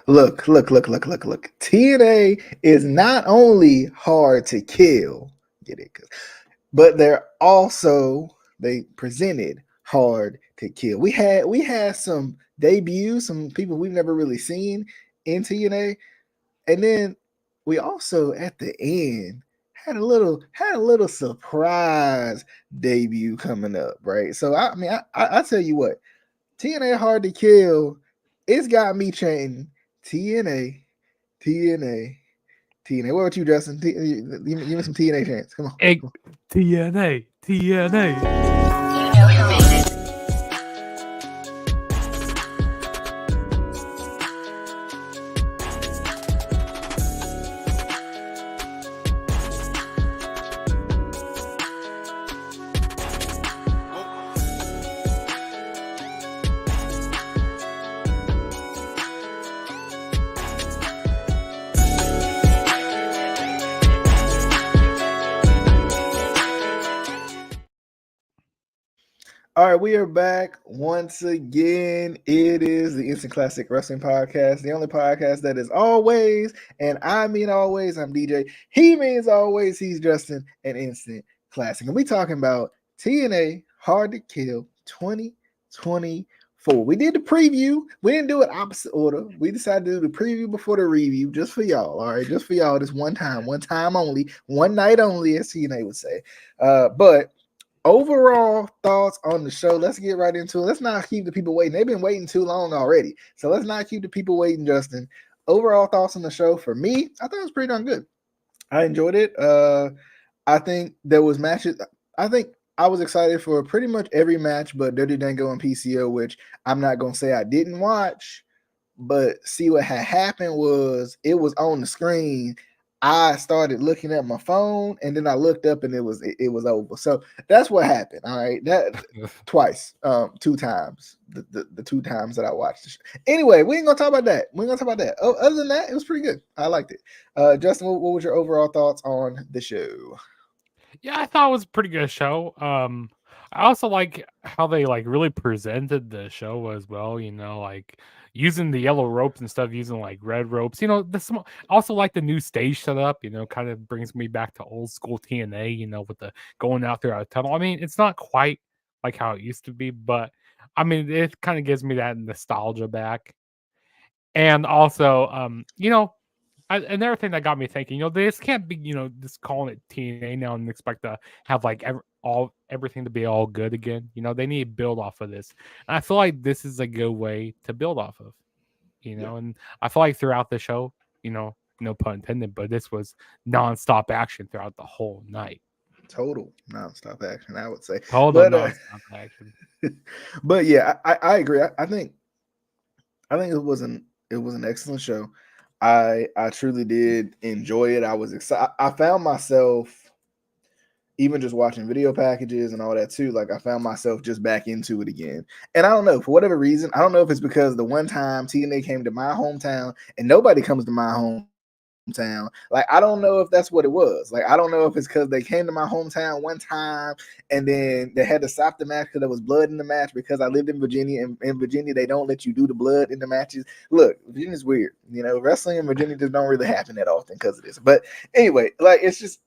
Look. TNA is not only hard to kill, get it? But they presented hard to kill. We had some debuts, some people we've never really seen in TNA, and then we also at the end had a little surprise debut coming up, right? So I tell you what, TNA hard to kill. It's got me chanting TNA, TNA, TNA. What about you, Justin? Give me some TNA chants. Come on. Egg TNA, TNA. You know who made it. All right, we are back once again. It is the Instant Classic Wrestling Podcast, the only podcast that is always, and I mean always, I'm DJ. He means always, he's Justin, an Instant Classic. And we talking about TNA Hard to Kill 2024. We did the preview. We didn't do it opposite order. We decided to do the preview before the review just for y'all. All right, just for y'all, this one time only, one night only, as TNA would say. But overall thoughts on the show. Let's get right into it. Let's not keep the people waiting. They've been waiting too long already. So let's not keep the people waiting, Justin. Overall thoughts on the show for me, I thought it was pretty darn good. I enjoyed it. I think there was matches. I think I was excited for pretty much every match, but Dirty Dango and PCO, which I'm not going to say I didn't watch, but see what had happened was it was on the screen. I started looking at my phone and then I looked up and it was over. So that's what happened. All right. That twice, 2 times, the 2 times that I watched the show. Anyway, we ain't gonna talk about that. Oh, other than that, it was pretty good. I liked it. Justin, what was your overall thoughts on the show? Yeah, I thought it was a pretty good show. I also like how they like really presented the show as well. You know, like using the yellow ropes and stuff, using like red ropes. You know, also like the new stage setup. You know, kind of brings me back to old school TNA. You know, with the going out there a tunnel. I mean, it's not quite like how it used to be, but I mean, it kind of gives me that nostalgia back. And also, you know, another thing that got me thinking, you know, this can't be, you know, just calling it TNA now and expect to have like everything to be all good again. You know, they need to build off of this. And I feel like this is a good way to build off of, you know, and I feel like throughout the show, you know, no pun intended, but this was nonstop action throughout the whole night. Total nonstop action, I would say. Total But nonstop action. but yeah, I agree. I think it was an excellent show. I truly did enjoy it. I was excited. I found myself even just watching video packages and all that too. Like I found myself just back into it again. And I don't know, for whatever reason, I don't know if it's because the one time TNA came to my hometown and nobody comes to my hometown. Like I don't know if that's what it was. Like I don't know if it's because they came to my hometown one time and then they had to stop the match because there was blood in the match because I lived in Virginia, and in Virginia they don't let you do the blood in the matches. Look, Virginia's weird. You know, wrestling in Virginia just don't really happen that often because of this. But anyway, like it's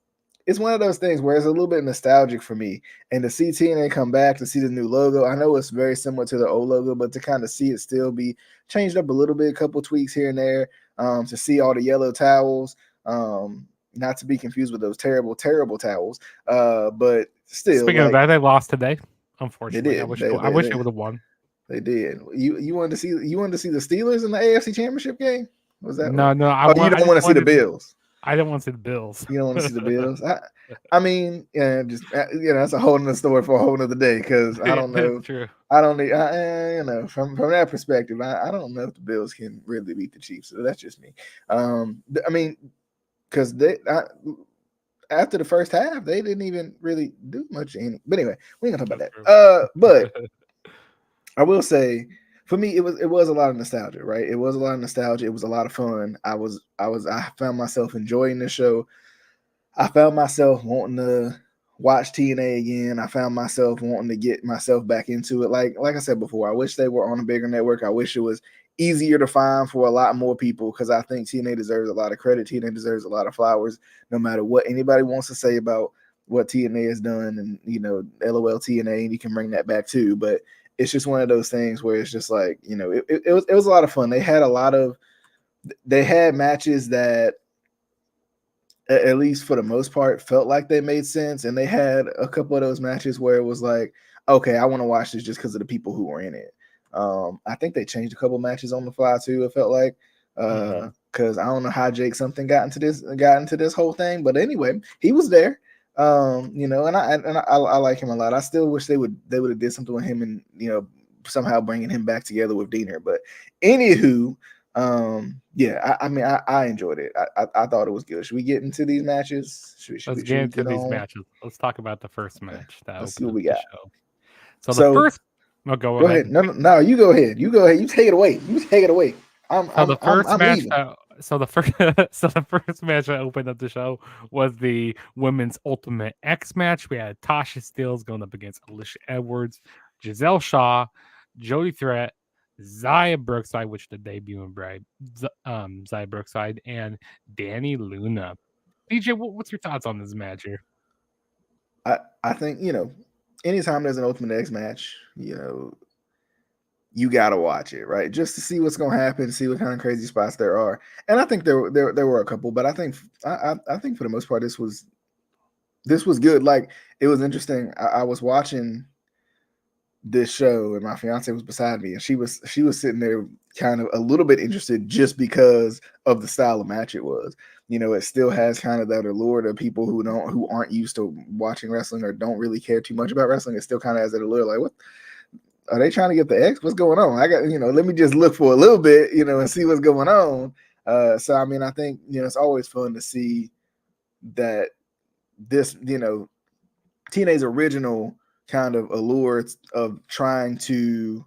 one of those things where it's a little bit nostalgic for me. And to see TNA come back, to see the new logo, I know it's very similar to the old logo, but to kind of see it still be changed up a little bit, a couple tweaks here and there, to see all the yellow towels, not to be confused with those terrible, terrible towels. But still, Speaking of that, they lost today. Unfortunately, did. I wish they would have won. They did. You wanted to see the Steelers in the AFC Championship game? Was that No, one? no. You don't want to see the Bills. I didn't want to see the Bills. You don't want to see the Bills. I mean, yeah, just you know, that's a whole nother story for a whole nother day. Because I don't know. True. I don't need. You know, from that perspective, I don't know if the Bills can really beat the Chiefs. So that's just me. I mean, because after the first half, they didn't even really do much. But anyway, we ain't gonna talk about that. But I will say, for me, it was a lot of nostalgia, right? It was a lot of nostalgia. It was a lot of fun. I found myself enjoying the show. I found myself wanting to watch TNA again. I found myself wanting to get myself back into it. Like I said before, I wish they were on a bigger network. I wish it was easier to find for a lot more people, because I think TNA deserves a lot of credit. TNA deserves a lot of flowers, no matter what anybody wants to say about what TNA has done. And, you know, LOL TNA, and you can bring that back too. But it's just one of those things where it's just like, you know, it was a lot of fun. They had matches that, at least for the most part, felt like they made sense. And they had a couple of those matches where it was like, okay, I want to watch this just because of the people who were in it. I think they changed a couple matches on the fly too, it felt like. Because I don't know how Jake something got into this whole thing. But anyway, he was there. You know, and I like him a lot. I still wish they would have did something with him, and, you know, somehow bringing him back together with Diener. But anywho, yeah, I mean, I enjoyed it. I thought it was good. Should we get into these matches? Let's get into these matches. Let's talk about the first match that Let's see opened what we up got. the show. So the first, go ahead. No, you go ahead. You take it away. The first match that opened up the show was the women's Ultimate X match. We had Tasha Steelz going up against Alicia Edwards, Giselle Shaw, Jody Threat, Zaya Brookside, which the debuting bride, Zaya Brookside, and Danny Luna. DJ, what's your thoughts on this match here? I think, you know, anytime there's an Ultimate X match, you know, you gotta watch it, right? Just to see what's gonna happen, see what kind of crazy spots there are. And I think there were a couple, but I think for the most part this was good. Like, it was interesting. I was watching this show and my fiance was beside me, and she was sitting there kind of a little bit interested just because of the style of match it was. You know, it still has kind of that allure to people who aren't used to watching wrestling or don't really care too much about wrestling. It still kind of has that allure, like, what are they trying to get the X? What's going on? I got, you know, let me just look for a little bit, you know, and see what's going on. So I mean, I think, you know, it's always fun to see that this, you know, TNA's original kind of allure of trying to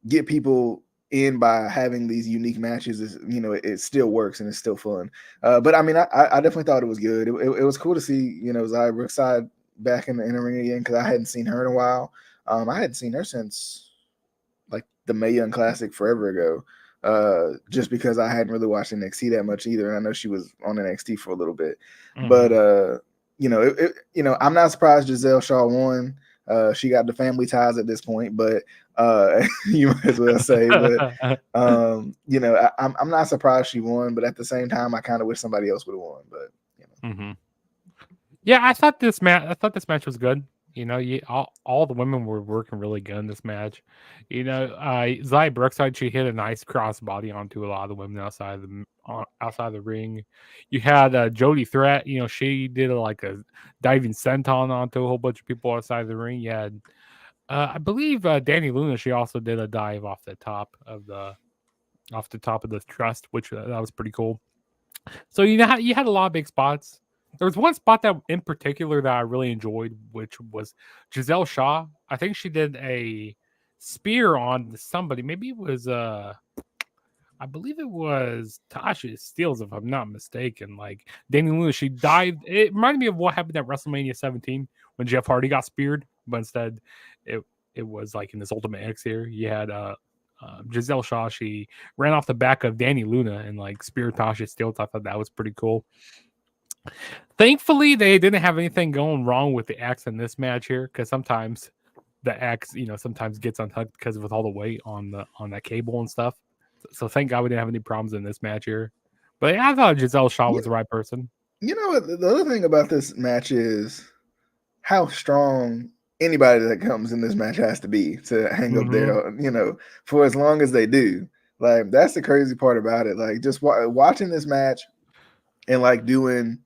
get people in by having these unique matches is, you know, it still works and it's still fun. But I mean, I definitely thought it was good. It was cool to see, you know, Zaya Brookside back in the ring again, because I hadn't seen her in a while. I hadn't seen her since like the Mae Young Classic forever ago. Just because I hadn't really watched NXT that much either. And I know she was on NXT for a little bit. But you know, you know, I'm not surprised Giselle Shaw won. She got the family ties at this point, but you might as well say. But you know, I'm not surprised she won, but at the same time, I kind of wish somebody else would have won. But you know. Yeah, I thought this match was good. You know, all the women were working really good in this match. You know, Zaya Brookside, she hit a nice cross body onto a lot of the women outside the ring. You had Jody Threat. You know, she did a diving senton onto a whole bunch of people outside the ring. You had, I believe, Danny Luna. She also did a dive off the top of the trust, which that was pretty cool. So you had a lot of big spots. There was one spot that in particular that I really enjoyed, which was Giselle Shaw. I think she did a spear on somebody. Maybe it was I believe it was Tasha Steelz, if I'm not mistaken. Like, Danny Luna, she dived. It reminded me of what happened at WrestleMania 17 when Jeff Hardy got speared, but instead it was like in this Ultimate X here. You had Giselle Shaw. She ran off the back of Danny Luna and like speared Tasha Steelz. I thought that was pretty cool. Thankfully, they didn't have anything going wrong with the axe in this match here, because sometimes the axe, you know, sometimes gets unhooked because with all the weight on that cable and stuff. So thank God we didn't have any problems in this match here. But yeah, I thought Giselle Shaw was the right person. You know what? The other thing about this match is how strong anybody that comes in this match has to be to hang up there, you know, for as long as they do. Like, that's the crazy part about it. Like, just watching this match and like doing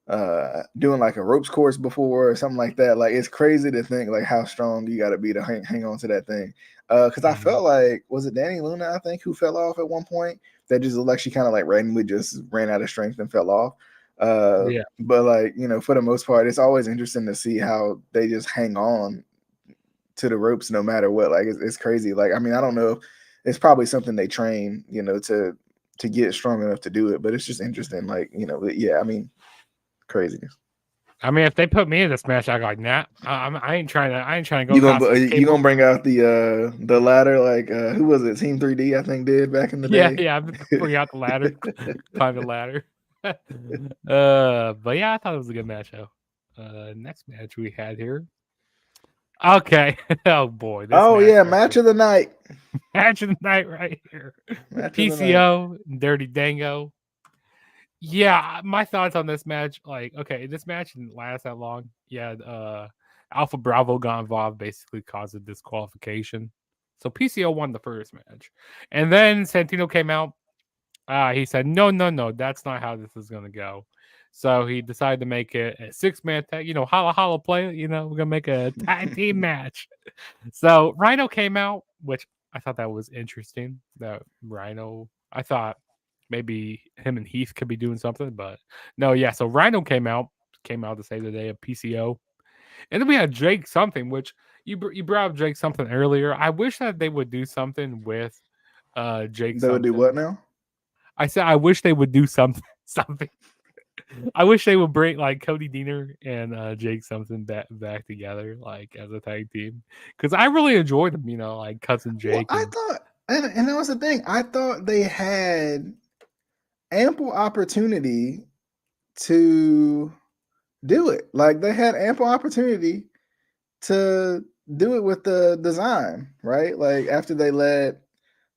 like a ropes course before or something like that. Like, it's crazy to think like how strong you got to be to hang on to that thing. Because I felt like, was it Danny Luna, I think, who fell off at one point? That just looked like she kind of like randomly just ran out of strength and fell off. Yeah. But like, you know, for the most part, it's always interesting to see how they just hang on to the ropes no matter what. Like, it's crazy. Like, I mean, I don't know. It's probably something they train, you know, to get strong enough to do it. But it's just interesting. Like, you know, yeah, I mean, craziness. I mean, if they put me in this match, I go like, nah, I ain't trying to go past the You cable. gonna bring out the ladder like who was it? Team 3D I think did back in the Yeah, day. yeah, I'm bring out the ladder, climb the ladder. But yeah, I thought it was a good match though. Next match we had here. Okay. Oh boy, this Oh match yeah, right match here. of the night. Match of the night right here. Match of the night. PCO, Dirty Dango. Yeah, my thoughts on this match, like, okay, this match didn't last that long. Yeah, Alpha Bravo got involved, basically caused a disqualification. So PCO won the first match. And then Santino came out. He said, no, no, no, that's not how this is going to go. So he decided to make it a 6-man tag, holla holla play it, we're going to make a tag team match. So Rhino came out, which I thought that was interesting. That Rhino, I thought maybe him and Heath could be doing something, but no, yeah. So Rhino came out to save the day of PCO. And then we had Jake something, which you brought up Jake something earlier. I wish that they would do something with Jake They would do something. what now? I said I wish they would do something. I wish they would bring like Cody Deaner and Jake something back together, like as a tag team, because I really enjoyed them. Like cousin Well, Jake. I thought, and that was the thing. I thought they had ample opportunity to do it. Like they had ample opportunity to do it with the design, right? Like after they let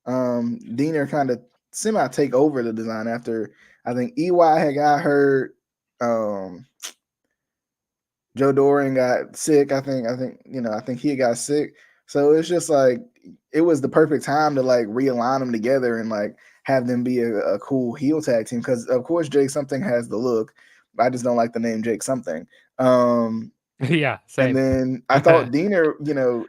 Diener kind of semi take over the design after I think EY had got hurt. Joe Dorian got sick. I think he got sick. So it's just like it was the perfect time to like realign them together and like have them be a cool heel tag team. Because of course Jake Something has the look. I just don't like the name Jake Something. Yeah, And same. then I thought Diener,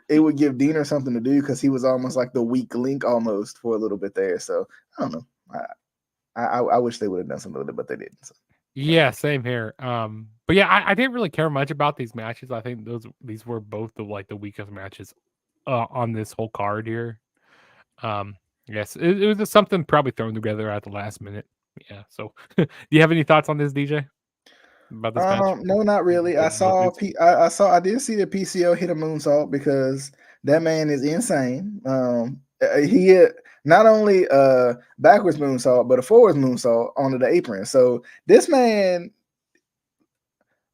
it would give Diener something to do because he was almost like the weak link almost for a little bit there. So I don't know. I wish they would have done something with it, but they didn't. So. Yeah, same here. But yeah, I didn't really care much about these matches. I think these were both the weakest matches on this whole card here. Yes, it was just something probably thrown together at the last minute. Yeah. So, do you have any thoughts on this, DJ? About this match? No, not really. I did see the PCO hit a moonsault because that man is insane. He hit not only backwards moonsault but a forwards moonsault onto the apron. So this man,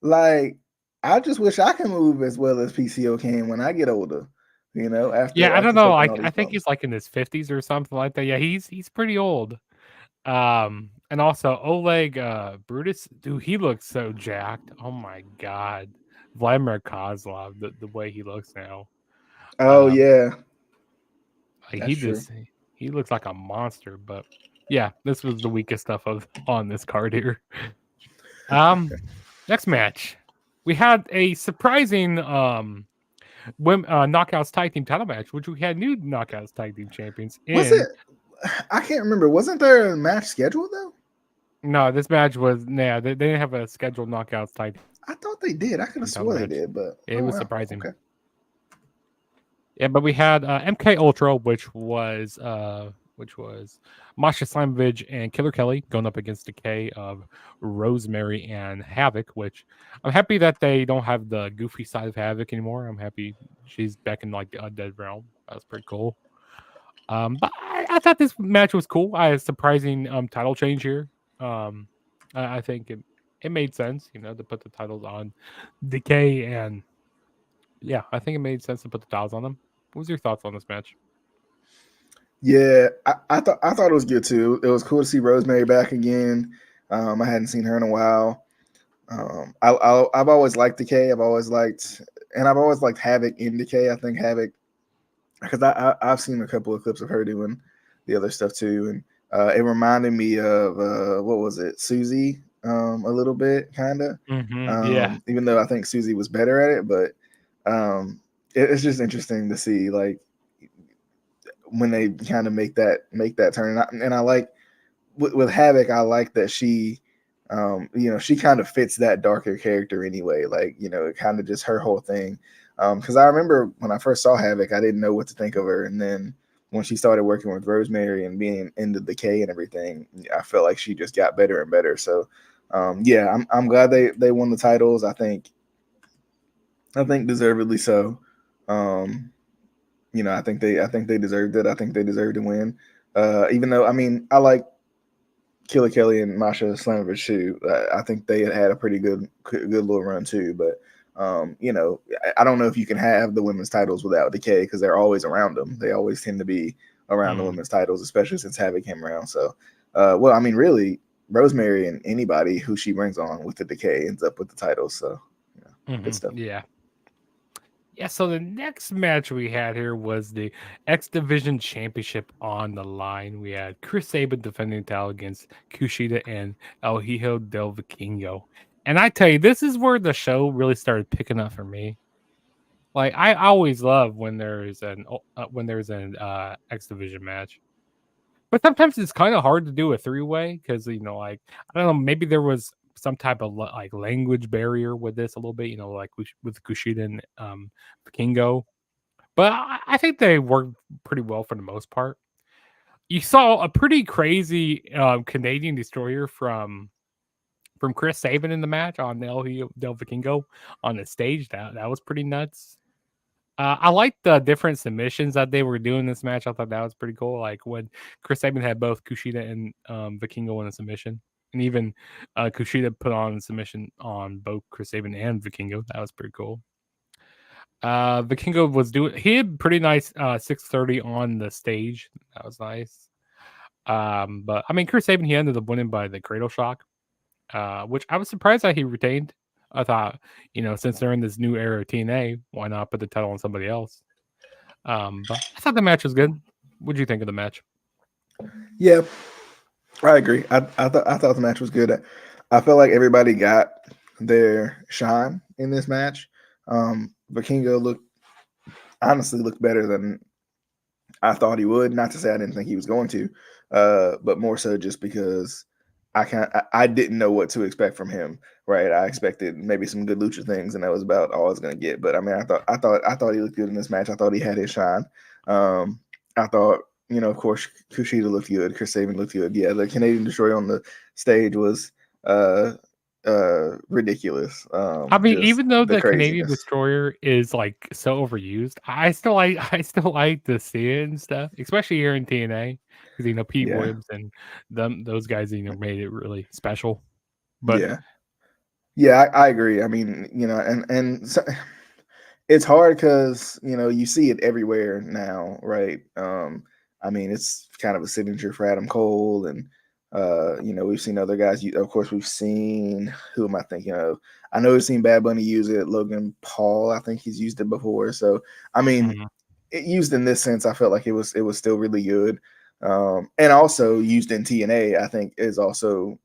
like, I just wish I can move as well as PCO can when I get older. Yeah, I don't After know. taking Like, all these I think bumps. he's like in his 50s or something like that. Yeah, he's pretty old. And also Oleg Brutus, dude, he looks so jacked. Oh my god. Vladimir Kozlov, the way he looks now. Oh yeah, Like that's true. he looks like a monster, but yeah, this was the weakest stuff on this card here. Next match. We had a surprising knockouts tag team title match, which we had new knockouts tag team champions Was in. it? I can't remember. Wasn't there a match scheduled though? No, this match was they didn't have a scheduled knockouts tag team I thought they did. I could have title swore they match. did, but It oh was wow, surprising. okay. Yeah, but we had MK Ultra, which was Masha Slamovich and Killer Kelly going up against the K of Rosemary and Havoc. Which I'm happy that they don't have the goofy side of Havoc anymore. I'm happy she's back in like the Undead realm. That was pretty cool. But I thought this match was cool. I had a surprising title change here. I think it made sense, to put the titles on Decay, and yeah, I think it made sense to put the titles on them. What was your thoughts on this match? Yeah, I thought it was good too. It was cool to see Rosemary back again. I hadn't seen her in a while. I've always liked Decay. I've always liked Havoc in Decay. I think Havoc, because I've seen a couple of clips of her doing the other stuff too, and it reminded me of what was it, Susie, a little bit, kind of. Yeah. Even though I think Susie was better at it, but it's just interesting to see like when they kind of make that turn. And I like with Havoc, I like that she, she kind of fits that darker character anyway. Like, it kind of just her whole thing. Because I remember when I first saw Havoc, I didn't know what to think of her, and then when she started working with Rosemary and being into the K and everything, I felt like she just got better and better. So Yeah, I'm glad they won the titles. I think deservedly so. Um, I think they deserved it. I think they deserved to win. Even though I mean I like Killer Kelly and Masha Slamovich too. I think they had a pretty good little run too. But I don't know if you can have the women's titles without Decay because they're always around them. They always tend to be around the women's titles, especially since Havoc came around. So, well, I mean, really, Rosemary and anybody who she brings on with the Decay ends up with the titles. So, good stuff. Yeah. Yeah, so the next match we had here was the X Division Championship on the line. We had Chris Sabin defending the title against Kushida and El Hijo del Vikingo. And I tell you, this is where the show really started picking up for me. Like I always love when there's an X Division match, but sometimes it's kind of hard to do a 3-way because like I don't know, maybe there was some type of like language barrier with this a little bit, like with Kushida and Vikingo. But I think they worked pretty well for the most part. You saw a pretty crazy Canadian destroyer from Chris Sabin in the match on El Hijo del Vikingo on the stage. That was pretty nuts. I liked the different submissions that they were doing this match. I thought that was pretty cool. Like when Chris Sabin had both Kushida and Vikingo in a submission, and even Kushida put on a submission on both Chris Sabin and Vikingo. That was pretty cool. Vikingo he had pretty nice 630 on the stage. That was nice. But I mean, Chris Sabin, he ended up winning by the Cradle Shock, which I was surprised that he retained. I thought, since they're in this new era of TNA, why not put the title on somebody else? But I thought the match was good. What did you think of the match? Yeah, I agree. I thought the match was good. I felt like everybody got their shine in this match. Vikingo honestly looked better than I thought he would. Not to say I didn't think he was going to, but more so just because I didn't know what to expect from him. Right, I expected maybe some good lucha things, and that was about all I was going to get. But I mean, I thought he looked good in this match. I thought he had his shine. I thought, of course, Kushida looked good. Chris Sabin looked good. Yeah, the Canadian Destroyer on the stage was ridiculous. I mean, Just even though the the Canadian craziness. Destroyer is like so overused, I still like to see it and stuff, especially here in TNA because Pete Yeah, Williams and those guys made it really special. But yeah, I agree. I mean, and so, it's hard because you see it everywhere now, right? I mean, it's kind of a signature for Adam Cole, and we've seen other guys. Of course, we've seen, who am I thinking of? I know we've seen Bad Bunny use it. Logan Paul, I think he's used it before. So I mean, it used in this sense, I felt like it was still really good, and also used in TNA. I think is also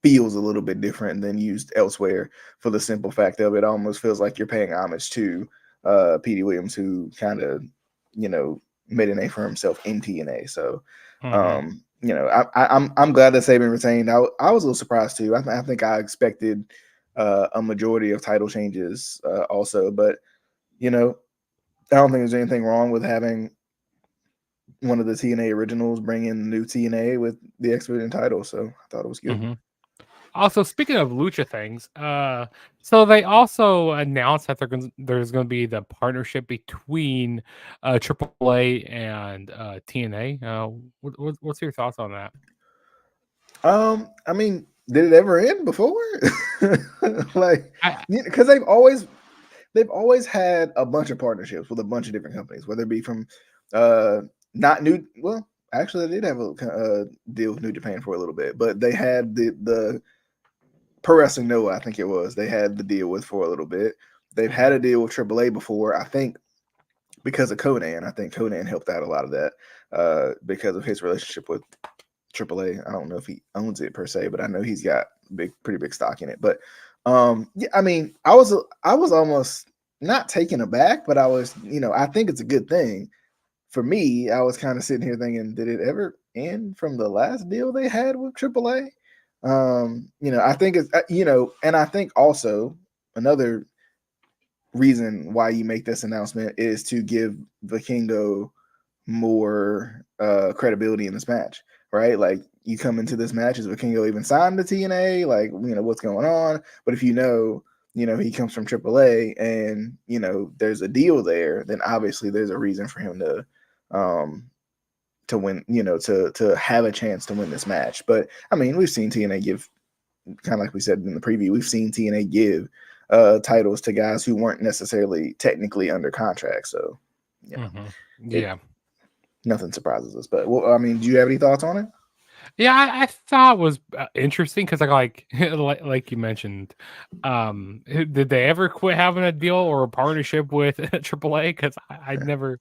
feels a little bit different than used elsewhere for the simple fact of it almost feels like you're paying homage to Petey Williams, who kind of, made a name for himself in TNA. So, I'm glad that Saban retained. I was a little surprised too. I think I expected a majority of title changes also, but I don't think there's anything wrong with having one of the TNA originals bring in the new TNA with the X Division title. So I thought it was good. Also, speaking of lucha things, so they also announced that there's going to be the partnership between AAA and TNA. What's your thoughts on that? I mean, did it ever end before? Like, I, because they've always had a bunch of partnerships with a bunch of different companies, whether it be from not new. Well, actually, they did have a deal with New Japan for a little bit, but they had the Pro Wrestling Noah, I think it was. They had the deal with for a little bit. They've had a deal with AAA before, I think, because of Conan. I think Conan helped out a lot of that because of his relationship with AAA. I don't know if he owns it per se, but I know he's got pretty big stock in it. But yeah, I mean, I was almost not taken aback, but I was, I think it's a good thing. For me, I was kind of sitting here thinking, did it ever end from the last deal they had with AAA? I think it's and I think also another reason why you make this announcement is to give Vikingo more credibility in this match, right? Like you come into this match, is Vikingo even signed to TNA? Like, what's going on? But if he comes from AAA and, there's a deal there, then obviously there's a reason for him to win, to have a chance to win this match. But I mean, we've seen TNA give, kind of like we said in the preview, we've seen TNA give titles to guys who weren't necessarily technically under contract. So, Yeah. Nothing surprises us. But well, I mean, do you have any thoughts on it? Yeah, I thought it was interesting because like like you mentioned, did they ever quit having a deal or a partnership with AAA? Because I never,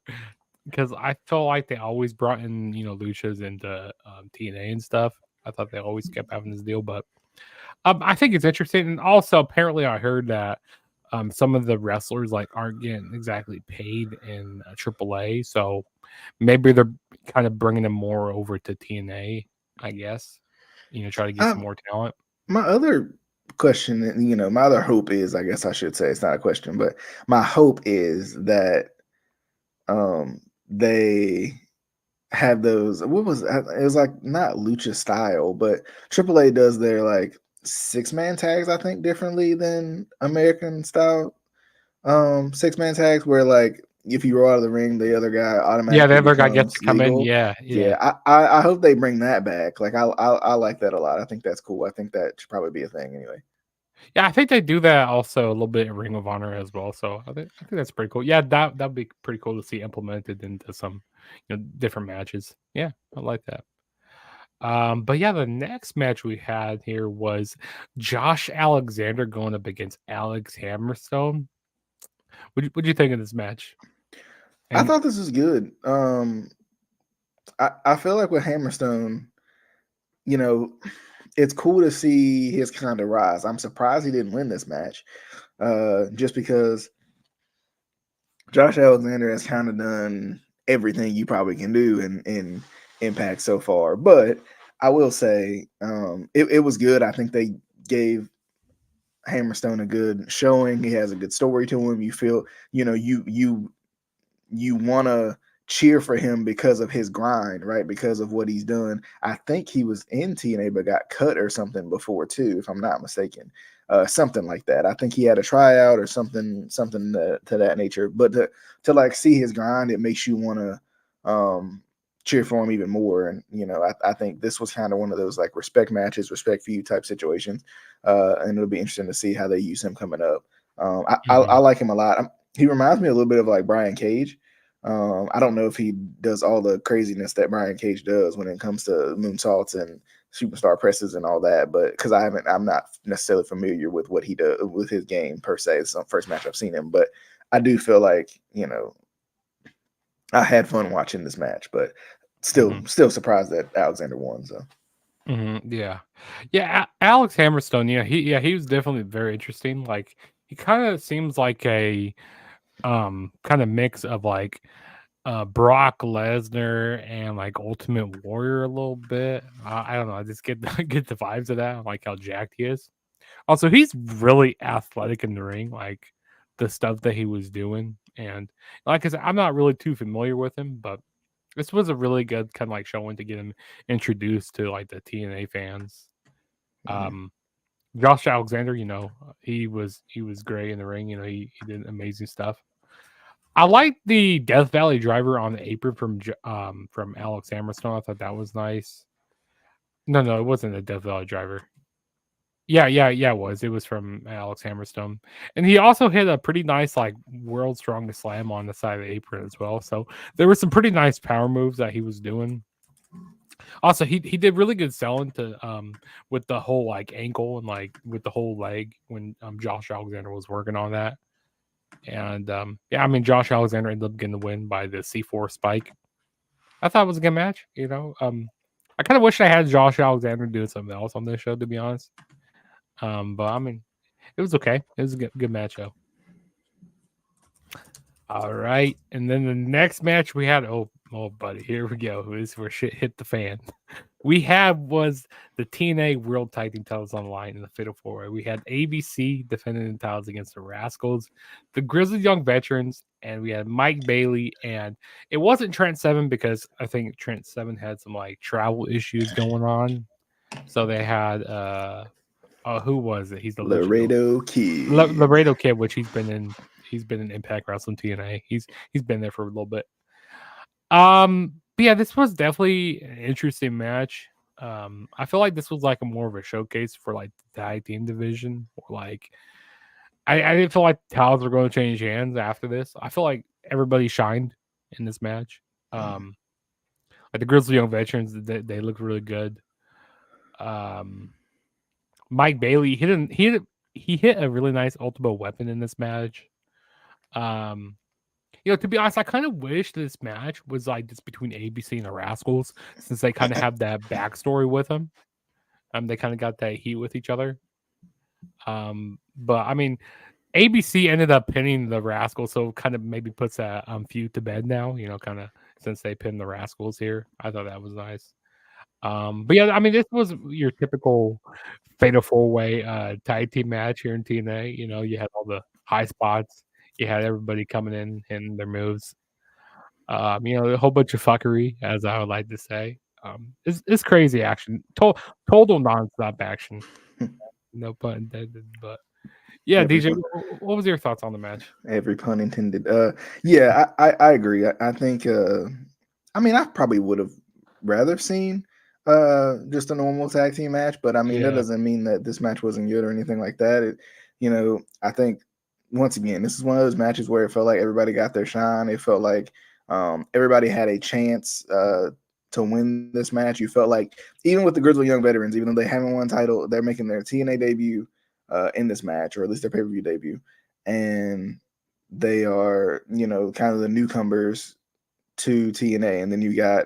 because I felt like they always brought in luchas into TNA and stuff. I thought they always kept having this deal, but I think it's interesting. And also, apparently, I heard that some of the wrestlers like aren't getting exactly paid in AAA, so maybe they're kind of bringing them more over to TNA. I guess, try to get some more talent. My other question, my other hope is, I guess I should say, it's not a question, but my hope is that they have those, what was it was like not lucha style, but AAA does their like 6-man tags, I think, differently than American style 6-man tags, where like if you roll out of the ring, the other guy automatically the other guy gets to come legal. in. Yeah. I hope they bring that back. Like I like that a lot. I think that's cool. I think that should probably be a thing anyway. Yeah, I think they do that also a little bit in Ring of Honor as well. So I think that's pretty cool. Yeah, that'd be pretty cool to see implemented into some different matches. Yeah, I like that. But yeah, the next match we had here was Josh Alexander going up against Alex Hammerstone. What you think of this match? I thought this was good. I feel like with Hammerstone, it's cool to see his kind of rise. I'm surprised he didn't win this match, just because Josh Alexander has kind of done everything you probably can do in Impact so far. But I will say, it was good. I think they gave Hammerstone a good showing. He has a good story to him. You feel, you want to cheer for him because of his grind, right? Because of what he's done. I think he was in TNA but got cut or something before too, if I'm not mistaken. Something like that. I think he had a tryout or something to that nature. But to like see his grind, it makes you want to cheer for him even more. And I think this was kind of one of those like respect matches, respect for you type situations. And it'll be interesting to see how they use him coming up. I like him a lot. He reminds me a little bit of like Brian Cage. I don't know if he does all the craziness that Brian Cage does when it comes to moonsaults and superstar presses and all that, but because I'm not necessarily familiar with what he does with his game per se. It's the first match I've seen him, but I do feel like I had fun watching this match, but still surprised that Alexander won. So yeah, Alex Hammerstone, he was definitely very interesting. Like he kind of seems like a kind of mix of like Brock Lesnar and like Ultimate Warrior a little bit. I don't know. I just get get the vibes of that. I like how jacked he is. Also, he's really athletic in the ring, like the stuff that he was doing. And like I said, I'm not really too familiar with him, but this was a really good kind of like showing to get him introduced to like the TNA fans. Josh Alexander, he was great in the ring. He did amazing stuff. I like the Death Valley driver on the apron from Alex Hammerstone. I thought that was nice. No, it wasn't a Death Valley driver. Yeah, it was. It was from Alex Hammerstone. And he also hit a pretty nice like world's strongest slam on the side of the apron as well. So there were some pretty nice power moves that he was doing. Also, he did really good selling to with the whole like ankle and like with the whole leg when Josh Alexander was working on that. And yeah, I mean Josh Alexander ended up getting the win by the C4 spike. I thought it was a good match, I kind of wish I had Josh Alexander doing something else on this show, to be honest. But I mean, it was okay. It was a good match, though. All right, and then the next match we had, oh, buddy, here we go. This is where shit hit the fan. we had was the TNA World Tag Team titles on the line in the Fatal Four Way. We had ABC defending the titles against the Rascals, the Grizzly Young Veterans, and we had Mike Bailey. And it wasn't Trent Seven because I think Trent Seven had some like travel issues going on. So they had who was it? He's the luchador. Laredo Kid. Laredo Kid, which he's been in Impact Wrestling TNA. He's been there for a little bit. But yeah, this was definitely an interesting match. I feel like this was like a more of a showcase for like the tag team division. Or like, I didn't feel like the titles were going to change hands after this. I feel like everybody shined in this match. Um, like the Grizzly Young Veterans, they looked really good. Um, Mike Bailey he hit a really nice ultimate weapon in this match. Um, to be honest, I kind of wish this match was like just between ABC and the Rascals, since they kind of have that backstory with them. They kind of got that heat with each other. But I mean, ABC ended up pinning the Rascals, so kind of maybe puts that feud to bed now. Kind of since they pinned the Rascals here. I thought that was nice. But yeah, I mean, this was your typical Fatal Four Way tag team match here in TNA. You had all the high spots. You had everybody coming in and their moves. A whole bunch of fuckery, as I would like to say. It's crazy action, total nonstop action. No pun intended, but yeah, Every DJ, pun, what was your thoughts on the match? every pun intended. Yeah, I agree. I think. I mean, I probably would have rather seen just a normal tag team match, but I mean that Yeah, doesn't mean that this match wasn't good or anything like that. I think once again, this is one of those matches where it felt like everybody got their shine. It felt like everybody had a chance to win this match. You felt like even with the Grizzly Young Veterans, even though they haven't won title, they're making their TNA debut in this match, or at least their pay per view debut, and they are kind of the newcomers to TNA, and then you got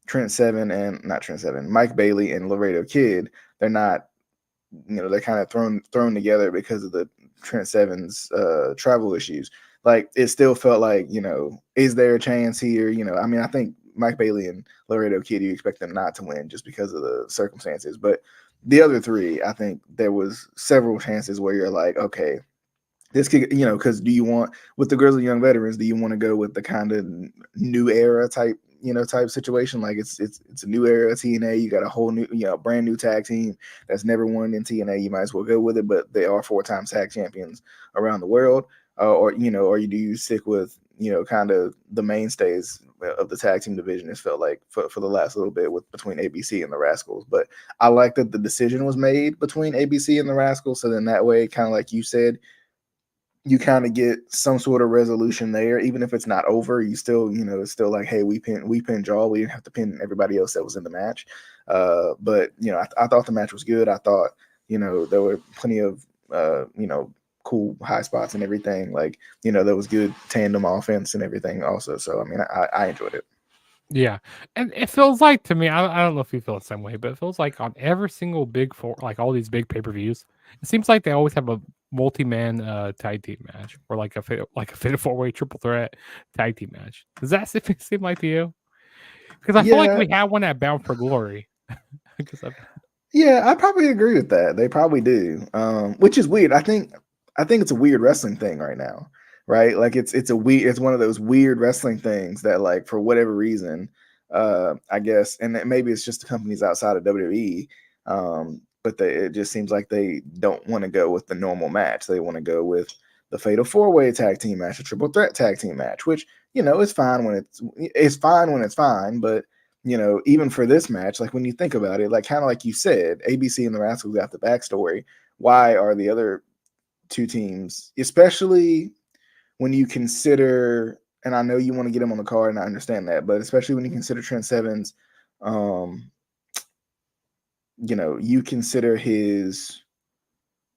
Trent Seven and not Trent Seven, Mike Bailey and Laredo Kid. They're not, they're kind of thrown together because of the Trent Seven's travel issues. Like it still felt like, is there a chance here? I mean, I think Mike Bailey and Laredo Kid, you expect them not to win just because of the circumstances, but the other three, I think there was several chances where you're like, okay, this could, because do you want with the Grizzly Young Veterans? Do you want to go with the kind of new era type situation? Like it's a new era of TNA. You got a whole new, brand new tag team that's never won in TNA. You might as well go with it. But they are 4-time tag champions around the world. Or do you stick with kind of the mainstays of the tag team division? It felt like for the last little bit with between ABC and the Rascals. But I like that the decision was made between ABC and the Rascals. So then that way, kind of like you said, you kind of get some sort of resolution there, even if it's not over. You still, it's still like, hey, we pinned y'all. We didn't have to pin everybody else that was in the match. But I thought the match was good. I thought, there were plenty of cool high spots and everything. Like, there was good tandem offense and everything also. So I mean, I enjoyed it. yeah, and it feels like to me, I don't know if you feel the same way, but it feels like on every single big four, like all these big pay per views, it seems like they always have a multi-man tag team match or like a Fatal Four Way triple threat tag team match. Does that seem like to you? Because I feel like Yeah, we had one at Bound for Glory. yeah, I probably agree with that. They probably do, which is weird. I think it's a weird wrestling thing right now, right? Like it's one of those weird wrestling things that, like, for whatever reason, I guess, and maybe it's just the companies outside of WWE, but it just seems like they don't want to go with the normal match. They want to go with the Fatal Four Way tag team match, a triple threat tag team match, which is fine when it's fine when it's fine, but even for this match, like when you think about it, like kind of like you said, ABC and the Rascals got the backstory. Why are the other two teams, especially when you consider, and I know you want to get him on the card, and I understand that, but especially when you consider Trent Sevens, you consider his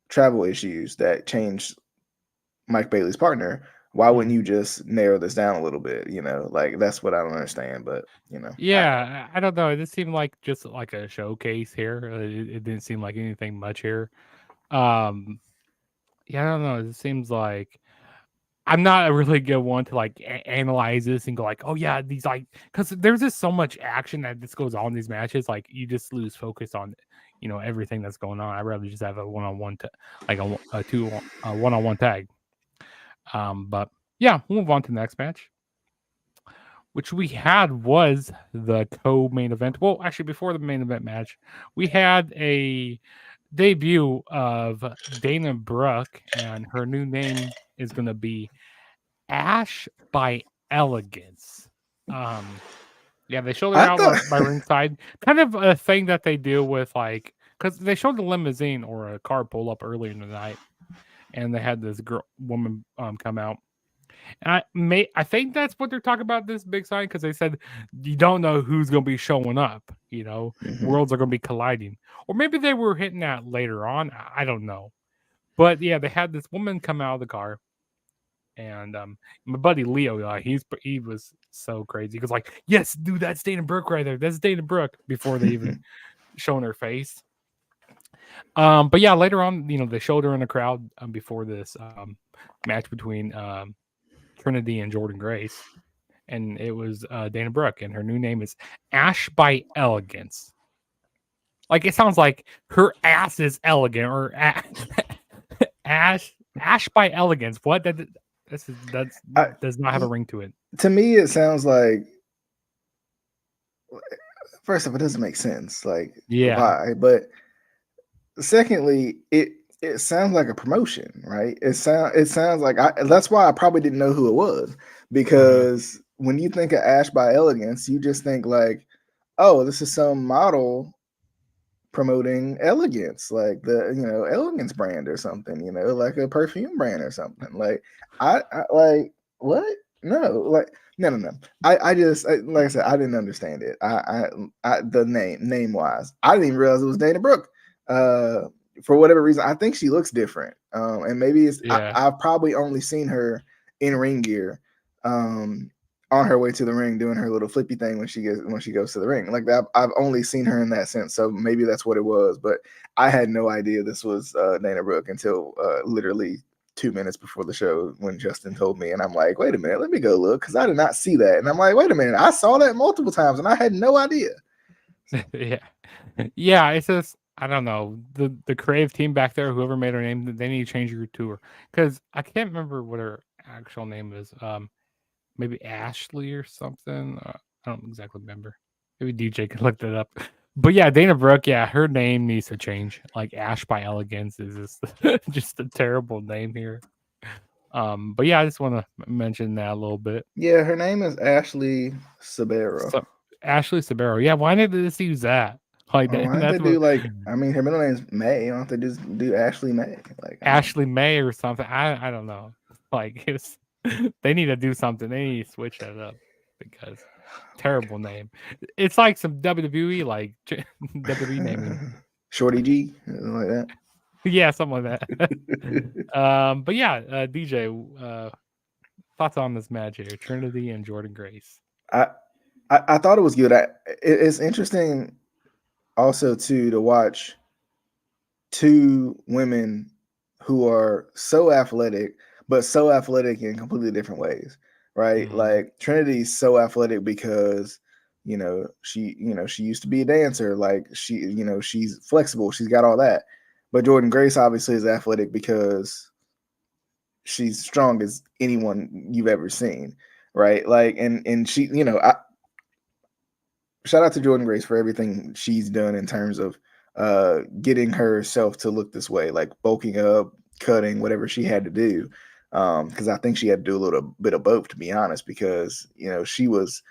travel issues that changed Mike Bailey's partner. Why wouldn't you just narrow this down a little bit? Like that's what I don't understand. But Yeah, I don't know. It just seemed like just like a showcase here. It didn't seem like anything much here. Yeah, I don't know. It seems like I'm not a really good one to like analyze this and go like, oh yeah, these like, because there's just so much action that this goes on in these matches. Like you just lose focus on, everything that's going on. I'd rather just have a one-on-one, like a one-on-one tag. But yeah, we'll move on to the next match, which we had was the co-main event. Well, actually, before the main event match, we had a debut of Dana Brooke, and her new name is going to be Ash by Elegance. Yeah, they showed her I out thought by ringside. Kind of a thing that they do with like, because they showed the limousine or a car pull up earlier in the night, and they had this woman come out. And I think that's what they're talking about this big sign, because they said you don't know who's going to be showing up. Mhm. Worlds are going to be colliding, or maybe they were hitting that later on. I don't know, but yeah, they had this woman come out of the car, and my buddy Leo, he was so crazy because like, yes, dude, that's Dana Brooke right there. That's Dana Brooke before they even shown her face. But yeah, later on, they showed her in the crowd before this match between Trinity and Jordan Grace, and it was Dana Brooke, and her new name is Ash by Elegance. Like it sounds like her ass is elegant, or Ash by Elegance. What that does not have a ring to it. To me, it sounds like, first of all, it doesn't make sense. Like, Yeah. why? But secondly, it sounds like a promotion, right? It sounds like that's why I probably didn't know who it was, because when you think of Ash by Elegance, you just think like, oh, this is some model promoting elegance, like the elegance brand or something, like a perfume brand or something. Like I like what? No, like no. I just like I said, I didn't understand it. I the name wise, I didn't even realize it was Dana Brooke. For whatever reason, I think she looks different. And maybe it's I've probably only seen her in ring gear. On her way to the ring doing her little flippy thing when she goes to the ring. Like that, I've only seen her in that sense. So maybe that's what it was. But I had no idea this was Dana Brooke until literally 2 minutes before the show when Justin told me. And I'm like, wait a minute, let me go look, because I did not see that. And I'm like, wait a minute, I saw that multiple times and I had no idea. Yeah. It's just, I don't know, the creative team back there, whoever made her name, they need to change her to her, because I can't remember what her actual name is. Maybe Ashley or something. I don't exactly remember. Maybe DJ could look that up. But yeah, Dana Brooke, yeah, her name needs to change. Like Ash by Elegance is just a terrible name here. But yeah, I just want to mention that a little bit. Yeah, her name is Ashley Sabero. So, Ashley Sabero. Yeah, why did they just use that? Like why don't they do like? I mean, her middle name's May. Why don't they just do Ashley May? Like Ashley May or something? I don't know. Like they need to do something. They need to switch that up, because terrible name. It's like some WWE like WWE naming. Shorty G, like that. Yeah, something like that. But yeah, DJ, thoughts on this match here: Trinity and Jordan Grace. I thought it was good. It's interesting also too to watch two women who are so athletic, but so athletic in completely different ways, right? Mm-hmm. Like Trinity's so athletic because she used to be a dancer, like she's flexible, she's got all that. But Jordan Grace obviously is athletic because she's strong as anyone you've ever seen, right? Like and she, shout out to Jordan Grace for everything she's done in terms of getting herself to look this way, like bulking up, cutting, whatever she had to do. Because I think she had to do a little bit of both, to be honest, because she was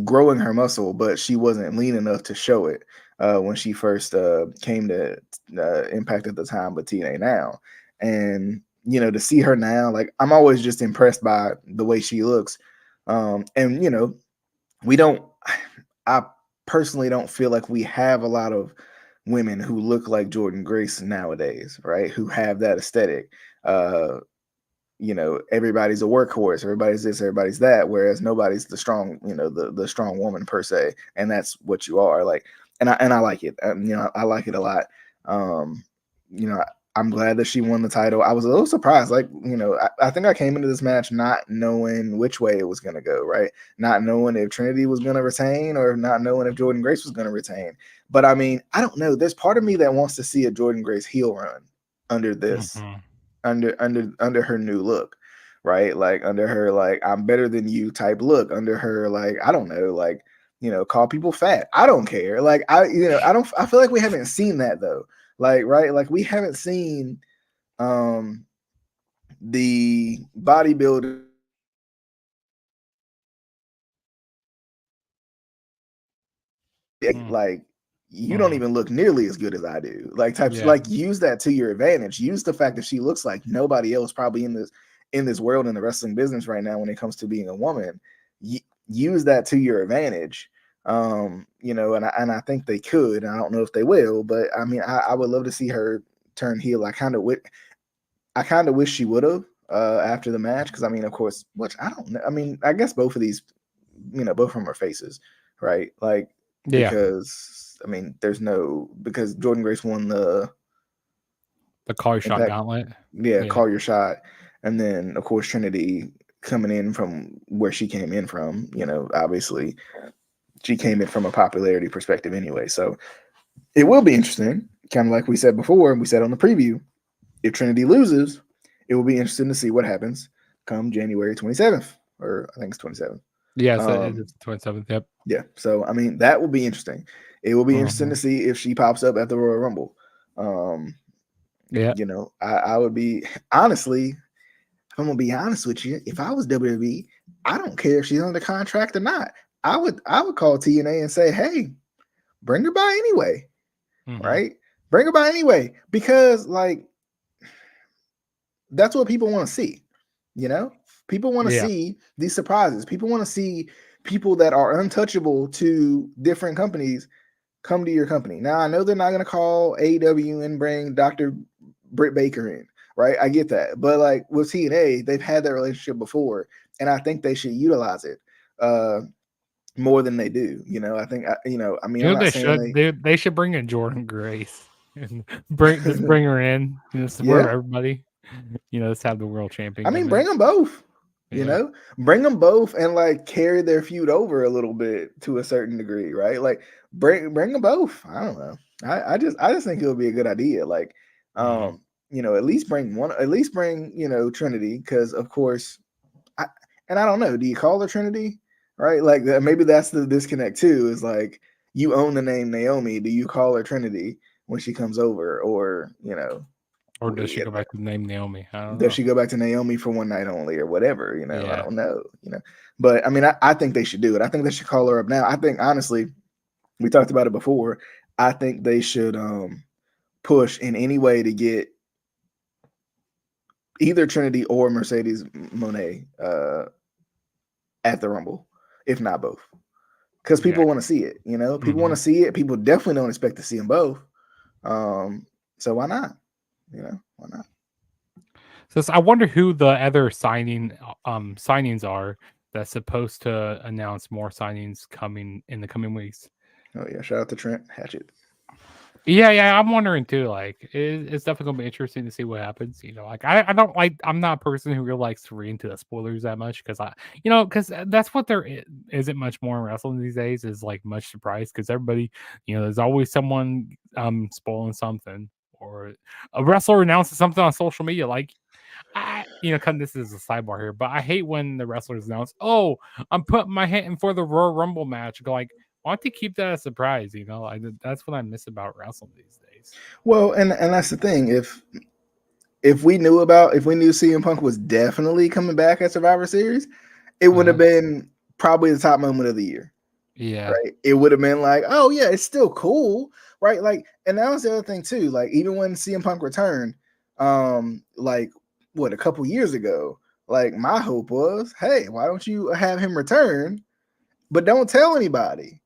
growing her muscle, but she wasn't lean enough to show it when she first came to Impact at the time, but TNA now. And to see her now, like I'm always just impressed by the way she looks. And I personally don't feel like we have a lot of women who look like Jordan Grace nowadays, right? Who have that aesthetic. Everybody's a workhorse, everybody's this, everybody's that, whereas nobody's the strong, the strong woman per se, and that's what you are. Like, and I like it. I like it a lot. I'm glad that she won the title. I was a little surprised. Like, I think I came into this match not knowing which way it was going to go, right? Not knowing if Trinity was going to retain or not knowing if Jordan Grace was going to retain. But I mean, I don't know. There's part of me that wants to see a Jordan Grace heel run under this, under her new look, right? Like under her, like, I'm better than you type look, under her, like, I don't know, like, call people fat. I don't care. Like, I feel like we haven't seen that though. Like, right? Like, we haven't seen the bodybuilder like, you don't even look nearly as good as I do. Like, types like, use that to your advantage. Use the fact that she looks like nobody else probably in this world, in the wrestling business right now when it comes to being a woman. Use that to your advantage. And I think they could. And I don't know if they will, but I mean, I would love to see her turn heel. I kind of wish she would have after the match, because I mean, of course, which I don't know. I mean, I guess both of these, both from her faces, right? Like, because I mean, because Jordan Grace won the call your shot gauntlet. Yeah, call your shot, and then of course Trinity coming in from where she came in from. Obviously she came in from a popularity perspective anyway, so it will be interesting. Kind of like we said before, we said on the preview, if Trinity loses, it will be interesting to see what happens come January 27th, or I think it's 27th. Yeah, so it's 27th. Yep. Yeah. So I mean, that will be interesting. It will be interesting to see if she pops up at the Royal Rumble. I would be, honestly, I'm gonna be honest with you. If I was WWE, I don't care if she's under contract or not. I would call TNA and say, hey, bring her by anyway. Right? Bring her by anyway. Because, like, that's what people want to see. People want to see these surprises. People want to see people that are untouchable to different companies come to your company. Now, I know they're not going to call AEW and bring Dr. Britt Baker in, right? I get that. But like with TNA, they've had that relationship before, and I think they should utilize it more than they do. I think, I mean, I'm not saying they should bring in Jordan Grace and bring her in, for everybody. Let's have the world champion. I mean, bring them both. Bring them both and like carry their feud over a little bit to a certain degree, right? Like bring them both. I don't know. I just think it would be a good idea. Like, at least bring one. At least bring Trinity, because of course, I don't know. Do you call her Trinity? Right? Like maybe that's the disconnect too. Is like, you own the name Naomi. Do you call her Trinity when she comes over, or or does she go back to the name Naomi? I don't know. Does she go back to Naomi for one night only or whatever? I don't know. But I mean, I think they should do it. I think they should call her up now. I think, honestly, we talked about it before. I think they should push in any way to get either Trinity or Mercedes Moné at the Rumble, if not both, because people want to see it. People want to see it. People definitely don't expect to see them both. So why not? Why not? So I wonder who the other signings are that's supposed to announce more signings coming in the coming weeks. Oh yeah, shout out to Trent Hatchett. Yeah, I'm wondering too. Like, it's definitely gonna be interesting to see what happens. Like, I don't like. I'm not a person who really likes to read into the spoilers that much, because because that's what there isn't much more in wrestling these days. Is like much surprise, because everybody, there's always someone spoiling something, or a wrestler announces something on social media. Like, this is a sidebar here, but I hate when the wrestlers announce, "Oh, I'm putting my hand in for the Royal Rumble match." Go like, why don't you keep that a surprise? That's what I miss about wrestling these days. Well, and that's the thing. If we knew CM Punk was definitely coming back at Survivor Series, it would have been probably the top moment of the year. Yeah. Right. It would have been like, oh yeah, it's still cool, right? Like, and that was the other thing too. Like, even when CM Punk returned, like a couple years ago, like my hope was, hey, why don't you have him return, but don't tell anybody.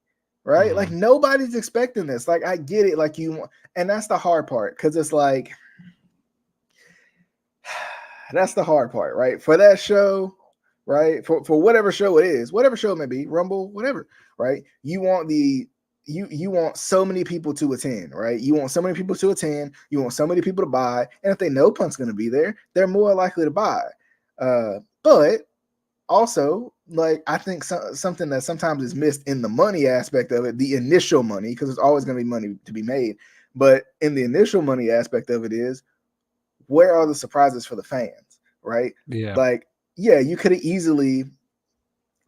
Right? Like, nobody's expecting this. Like, I get it. Like, and that's the hard part, because it's like, that's the hard part, right? For that show, right? For whatever show it is, whatever show it may be, Rumble, whatever, right? You want the you want so many people to attend, right? You want so many people to attend. You want so many people to buy, and if they know Punk's going to be there, they're more likely to buy. But also, like, I think something that sometimes is missed in the money aspect of it, the initial money, because there's always going to be money to be made. But in the initial money aspect of it is, where are the surprises for the fans, right? Yeah. Like, yeah, you could have easily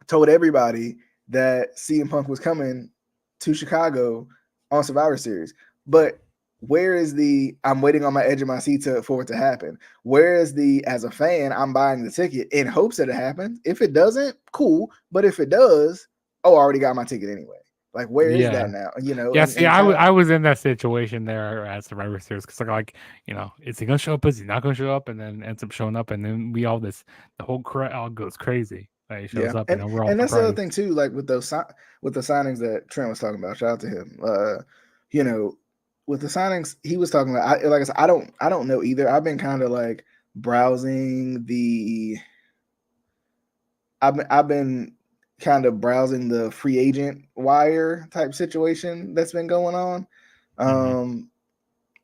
told everybody that CM Punk was coming to Chicago on Survivor Series, but where is the I'm waiting on my edge of my seat for it to happen? Where is the as a fan, I'm buying the ticket in hopes that it happens? If it doesn't, cool. But if it does, oh, I already got my ticket anyway. Like, where is that now? You know, Yeah, see, and kind of I was in that situation there at Survivor Series because like, you know, is he gonna show up? Is he not gonna show up? And then ends up showing up, and then the whole crowd goes crazy. Like, he shows yeah, up, and we're all and that's the other surprised. thing too. Like with with the signings that Trent was talking about. Shout out to him. You know, with the signings he was talking about. Like I said, I don't know either. I've been kind of like browsing the. I've been kind of browsing the free agent wire type situation that's been going on.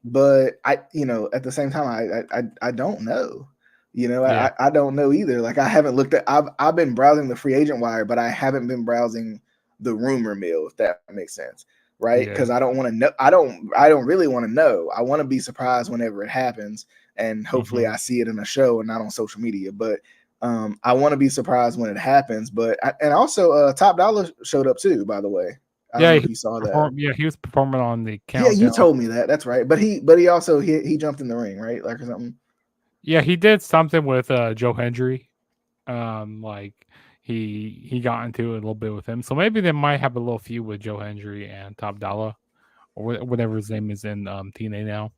But I, you know, at the same time, I don't know. You know, Yeah. I don't know either. Like, I haven't looked at. I've been browsing the free agent wire, but I haven't been browsing the rumor mill, if that makes sense, right? Because Yeah. I don't want to know. I don't really want to know. I want to be surprised whenever it happens, and hopefully I see it in a show and not on social media. But I want to be surprised when it happens. But and also, Top Dollar showed up too. By the way, I don't Yeah, know he if you saw that. he was performing on the Yeah, you countdown. told me that. That's right. But he also he jumped in the ring, right? Like, or something. Yeah, he did something with Joe Hendry. Like he got into it a little bit with him, so maybe they might have a little feud with Joe Hendry and Top Dollar or whatever his name is in TNA now.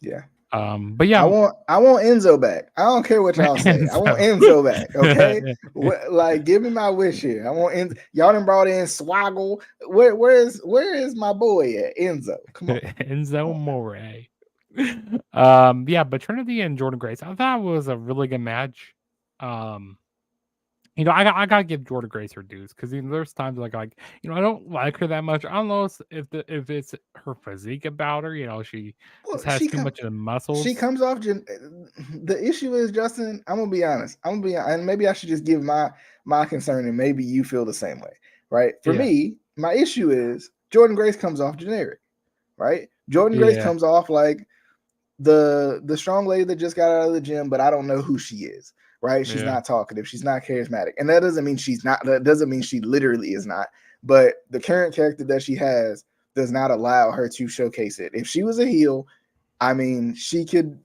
Yeah. But yeah, I want Enzo back. I don't care what y'all say. I want Enzo back. Okay. Like, give me my wish here. I want Enzo. Y'all done brought in Swaggle. Where is my boy at? Enzo. Come on. Enzo More. Yeah, but Trinity and Jordan Grace, I thought it was a really good match. You know, I gotta give Jordan Grace her dues because there's times like you know I don't like her that much. I don't know if it's her physique about her. You know, she Well, just has too much of the she muscles. comes off. The issue is, Justin, I'm gonna be honest. And maybe I should just give my concern, and maybe you feel the same way, right? For Yeah, me, my issue is Jordan Grace comes off generic, right? Jordan Grace yeah, comes off like the strong lady that just got out of the gym, but I don't know who she is, right? She's yeah. not talkative, she's not charismatic, and that doesn't mean she's not. That doesn't mean she literally is not. But the current character that she has does not allow her to showcase it. If she was a heel, I mean, she could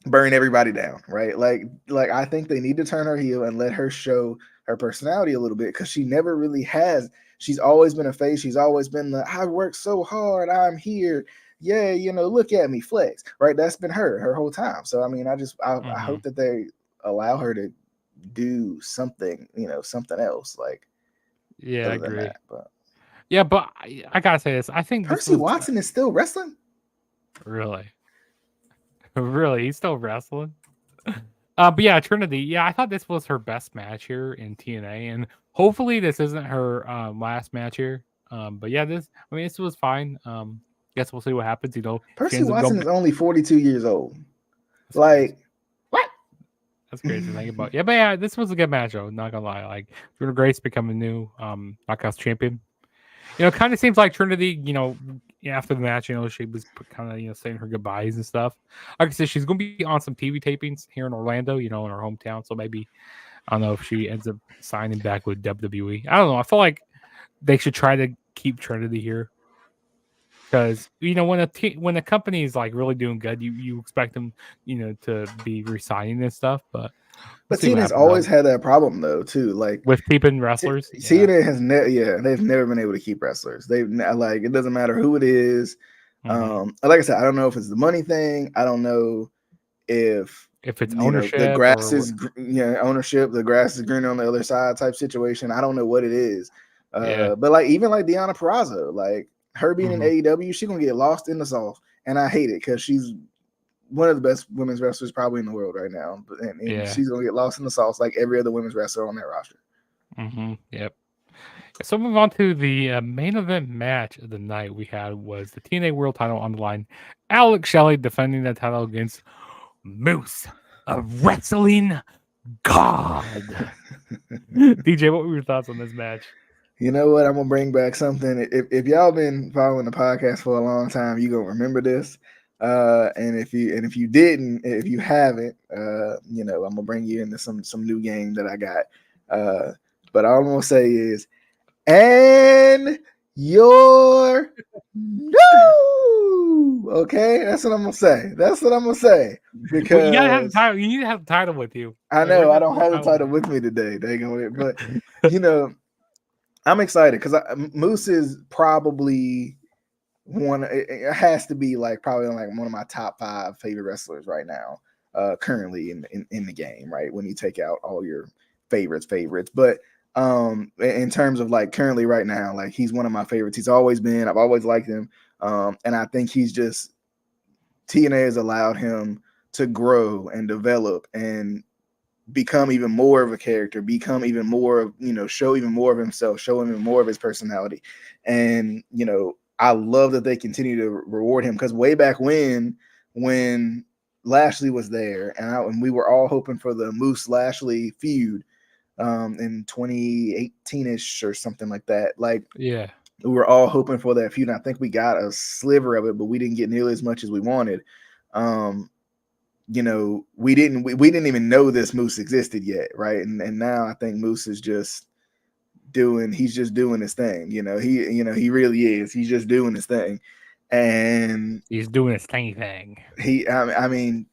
burn everybody down, right? Like I think they need to turn her heel and let her show her personality a little bit, because she never really has. She's always been a face. She's always been the I work so hard, I'm here. Yeah, you know, look at me flex, right? That's been her whole time. So I mean, I Hmm. hope that they allow her to do something, you know, something else, like, Yeah, I other than agree. that. But Yeah, but I gotta say this. I think this Percy was Watson is still wrestling. really, really, he's still wrestling. But yeah, Trinity. Yeah, I thought this was her best match here in TNA, and hopefully this isn't her last match here. But yeah, this was fine. Guess we'll see what happens. You know, she Percy ends up Watson going. is only 42 years old. That's crazy. Like, what? That's crazy to think about. Yeah, but yeah, this was a good match though. Not gonna lie. Like Jordan Grace becoming new Knockouts champion. You know, it kind of seems like Trinity, you know, after the match, you know, she was kind of, you know, saying her goodbyes and stuff. Like I said, she's going to be on some TV tapings here in Orlando, you know, in her hometown. So maybe, I don't know if she ends up signing back with WWE. I don't know. I feel like they should try to keep Trinity here because, you know, when a company is like really doing good, you expect them, you know, to be resigning and stuff. But we'll But see what TNA's happens always had that problem though too. Like, with keeping wrestlers. Yeah. TNA has never, yeah, they've never been able to keep wrestlers. Like, it doesn't matter who it is. Mm-hmm. Like I said, I don't know if it's the money thing. I don't know if, If it's you know, the ownership grass or, is, you know, ownership. The grass is greener on the other side type situation. I don't know what it is. yeah. But like, even like Deonna Purrazzo, like her being in Mm-hmm. AEW, she's gonna get lost in the sauce, and I hate it because she's one of the best women's wrestlers probably in the world right now, and Yeah. she's gonna get lost in the sauce like every other women's wrestler on that roster. Mm-hmm. Yep. So move on to the main event match of the night. We had was the TNA World Title on the line. Alex Shelley defending that title against Moose, a wrestling god. DJ, what were your thoughts on this match? You know what? I'm gonna bring back something. If y'all been following the podcast for a long time, you gonna remember this. And if you didn't, if you haven't, I'm gonna bring you into some new game that I got. But all I'm gonna say is, and you're no. Okay, that's what I'm gonna say. That's what I'm gonna say Well, you gotta have the because title. You need to have the title with you. I Like, where's know I that don't have the title with me today. They go, but you know, I'm excited because Moose is probably one. It has to be like probably like one of my top 5 favorite wrestlers right now, currently in the game. Right, when you take out all your favorites, but in terms of like currently right now, like he's one of my favorites. He's always been. I've always liked him, and I think he's just TNA has allowed him to grow and develop and become even more of a character, become even more of, show even more of himself, show even more of his personality. And, I love that they continue to reward him because way back when Lashley was there and we were all hoping for the Moose Lashley feud in 2018-ish or something like that. Like, Yeah. we were all hoping for that feud. And I think we got a sliver of it, but we didn't get nearly as much as we wanted. We didn't even know this Moose existed yet, right? And now I think Moose is just doing his thing. He really is. He's just doing his thing. And He's doing his tiny thing. I mean,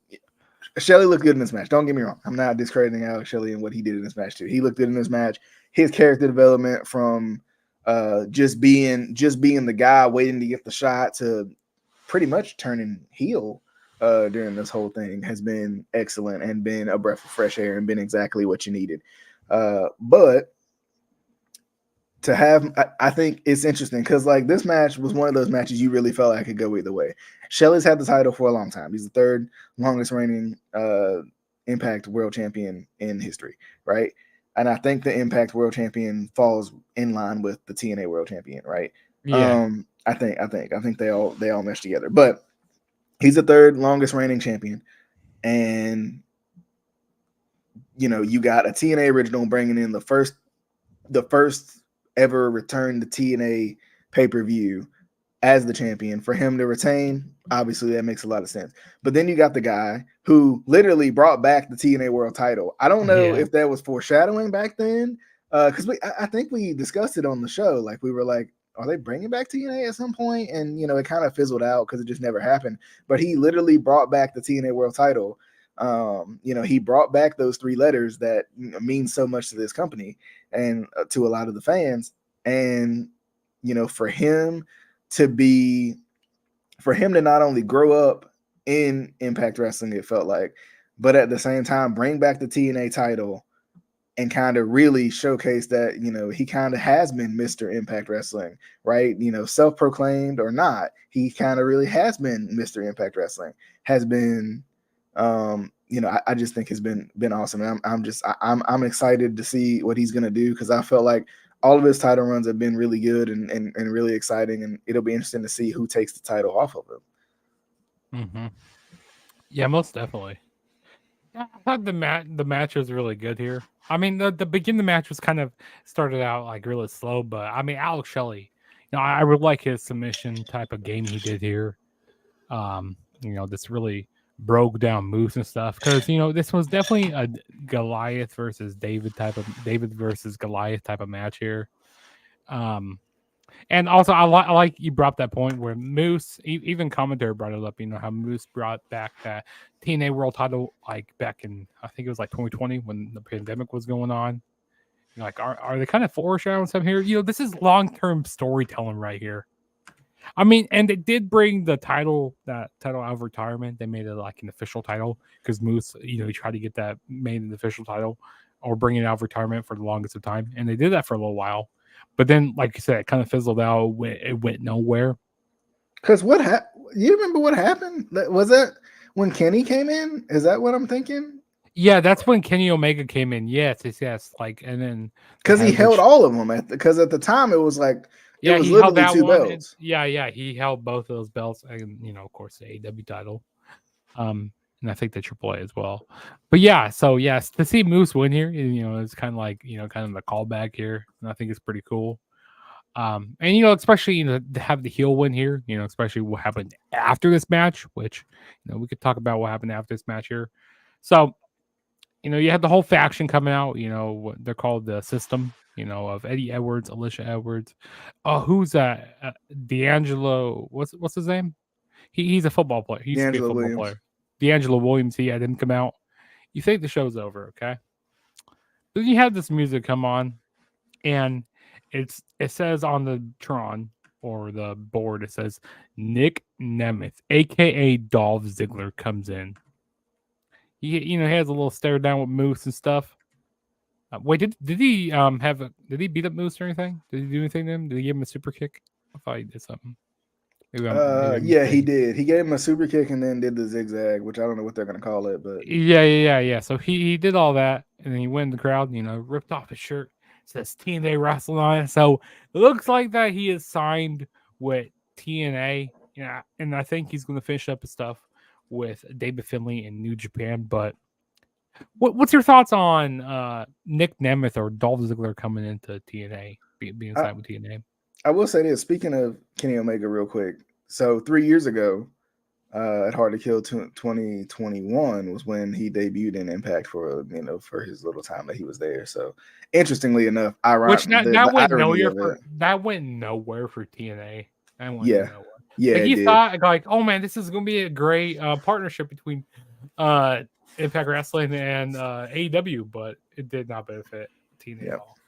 Shelley looked good in this match. Don't get me wrong. I'm not discrediting Alex Shelley and what he did in this match too. He looked good in this match. His character development from just being the guy waiting to get the shot to pretty much turning heel during this whole thing has been excellent and been a breath of fresh air and been exactly what you needed. But to have, I think it's interesting because like this match was one of those matches you really felt like could go either way. Shelley's had the title for a long time. He's the 3rd longest reigning Impact World Champion in history, right? And I think the Impact World Champion falls in line with the TNA World Champion, right? Yeah. I think they all mesh together. But he's the 3rd longest reigning champion, and you got a TNA original bringing in the first ever return to TNA pay-per-view as the champion. For him to retain, obviously that makes a lot of sense. But then you got the guy who literally brought back the TNA World Title. I don't know if that was foreshadowing back then, because I think we discussed it on the show. Like we were like, are they bringing back TNA at some point? And it kind of fizzled out because it just never happened. But he literally brought back the TNA World Title. He brought back those 3 letters that mean so much to this company and to a lot of the fans. And for him to not only grow up in Impact Wrestling, it felt like, but at the same time bring back the TNA title and kind of really showcase that he kind of has been Mr. Impact Wrestling, right? Self-proclaimed or not, he kind of really has been Mr. Impact Wrestling, has been I just think has been awesome. And I'm excited to see what he's gonna do because I felt like all of his title runs have been really good and really exciting, and it'll be interesting to see who takes the title off of him. Mm-hmm. Yeah, most definitely. Yeah, I thought the match was really good here. I mean, the beginning of the match was kind of started out like really slow, but I mean, Alex Shelley, I really like his submission type of game he did here. This really broke down moves and stuff because this was definitely a Goliath versus David versus Goliath type of match here. And also I like you brought that point where Moose, even commentary brought it up. How Moose brought back that TNA World Title like back in I think it was like 2020 when the pandemic was going on. Like are they kind of foreshadowing something here? This is long-term storytelling right here. I mean, and they did bring the title out of retirement. They made it like an official title because Moose, he tried to get that made an official title or bring it out of retirement for the longest of time. And they did that for a little while. But then, like you said, it kind of fizzled out. It went nowhere. Because you remember what happened? Was that when Kenny came in? Is that what I'm thinking? Yeah, that's when Kenny Omega came in. Yes, yes, yes. Like, and then they Because he had the held all of them because at the time it was like it yeah, was he held literally that two one, and belts. yeah, he held both of those belts, and of course, the AEW title. And I think the AAA as well. But yeah, so yes, to see Moose win here, it's kind of like kind of the callback here, and I think it's pretty cool. And especially to have the heel win here, especially what happened after this match, which we could talk about what happened after this match here. So you had the whole faction coming out. What they're called, the System. Of Eddie Edwards, Alicia Edwards. Oh, who's that? D'Angelo. What's his name? He's a football player. He used to be a D'Angelo football Williams. player. D'Angelo Williams. He had him come out. You think the show's over, okay? Then you have this music come on, and it says on the Tron or the board, it says Nick Nemeth, aka Dolph Ziggler, comes in. He has a little stare down with Moose and stuff. Wait, did he did he beat up Moose or anything? Did he do anything to him? Did he give him a super kick? I thought he did something. Maybe I'm Yeah, he mistaken. did. He gave him a super kick and then did the zigzag, which I don't know what they're gonna call it, but Yeah. So he did all that, and then he went in the crowd. Ripped off his shirt. Says TNA wrestling on it. So it looks like that he is signed with TNA. Yeah, and I think he's going to finish up his stuff with David Finlay in New Japan. But what's your thoughts on Nick Nemeth or Dolph Ziggler coming into TNA, being I, signed with TNA? I will say this. Speaking of Kenny Omega, real quick. So 3 years ago, at Hard to Kill 2021 was when he debuted in Impact for his little time that he was there. So interestingly enough, Which the irony of it, that went nowhere for TNA. That went yeah, nowhere. yeah, Like it you did, thought, like, oh man, this is gonna be a great partnership between uh Impact Wrestling and AEW, but it did not benefit TNA at yeah, all.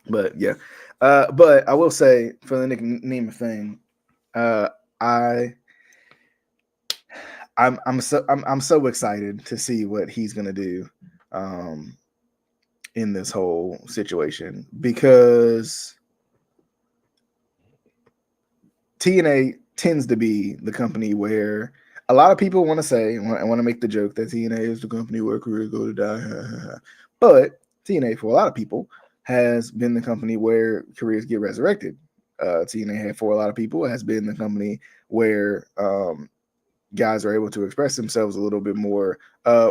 but yeah, but I will say for the Nick Nemeth thing, uh, I. I'm so excited to see what he's gonna do um, in this whole situation because TNA tends to be the company where a lot of people want to say, I want to make the joke that TNA is the company where careers go to die. But TNA, for a lot of people, has been the company where careers get resurrected. TNA, for a lot of people, has been the company where guys are able to express themselves a little bit more,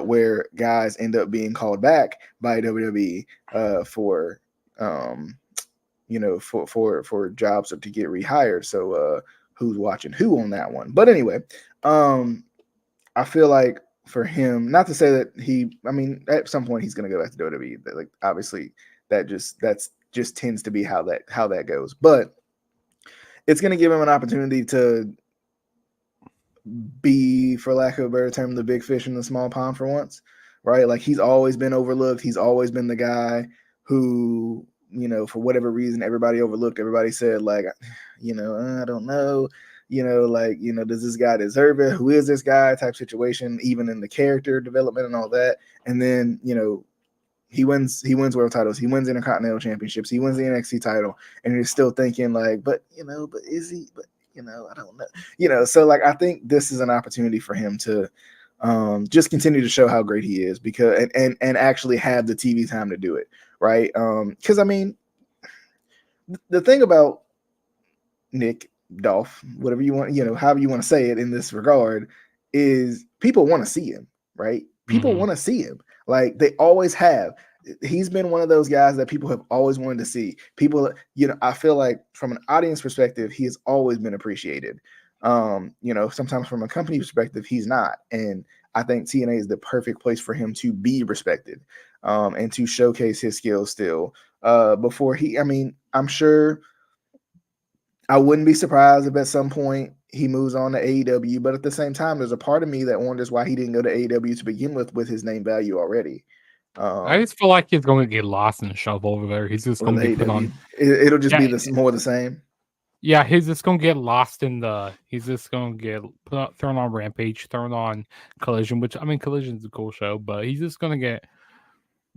where guys end up being called back by WWE for for jobs or to get rehired. So who's watching who on that one? But anyway, I feel like for him, not to say that I mean, at some point he's going to go back to WWE. Like obviously, that's just tends to be how that goes. But it's going to give him an opportunity to be, for lack of a better term, the big fish in the small pond for once, right? Like he's always been overlooked. He's always been the guy who, for whatever reason, everybody overlooked. Everybody said like, I don't know, does this guy deserve it? Who is this guy? Type situation, even in the character development and all that. And then, he wins world titles, he wins intercontinental championships, he wins the NXT title, and you're still thinking like, but is he? But I don't know. So like I think this is an opportunity for him to just continue to show how great he is because and actually have the TV time to do it, right? Because I mean, the thing about Nick, Dolph, whatever you want, however you want to say it in this regard, is people want to see him, right? People want to see him. Like they always have. He's been one of those guys that people have always wanted to see. People, I feel like from an audience perspective, he has always been appreciated. Sometimes from a company perspective, he's not. And I think TNA is the perfect place for him to be respected and to showcase his skills still. Before I'm sure I wouldn't be surprised if at some point he moves on to AEW, but at the same time, there's a part of me that wonders why he didn't go to AEW to begin with his name value already. I just feel like he's going to get lost in the shuffle over there. He's just going With to get put AEW, on. it'll just Yeah, be more the same. yeah. He's just going to get lost in the. He's just going to get thrown on Rampage, thrown on Collision, which I mean, Collision's a cool show, but he's just going to get.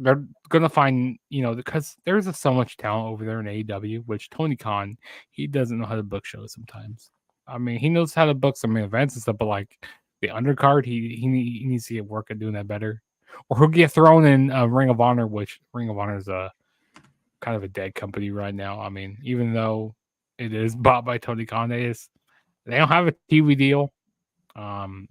They're gonna find, because there's just so much talent over there in AEW, which Tony Khan, he doesn't know how to book shows sometimes. I mean, he knows how to book some events and stuff, but like the undercard, he needs to get work at doing that better. or who get thrown in Ring of Honor, which Ring of Honor is a kind of a dead company right now. I mean, even though it is bought by Tony Khan, they don't have a TV deal. And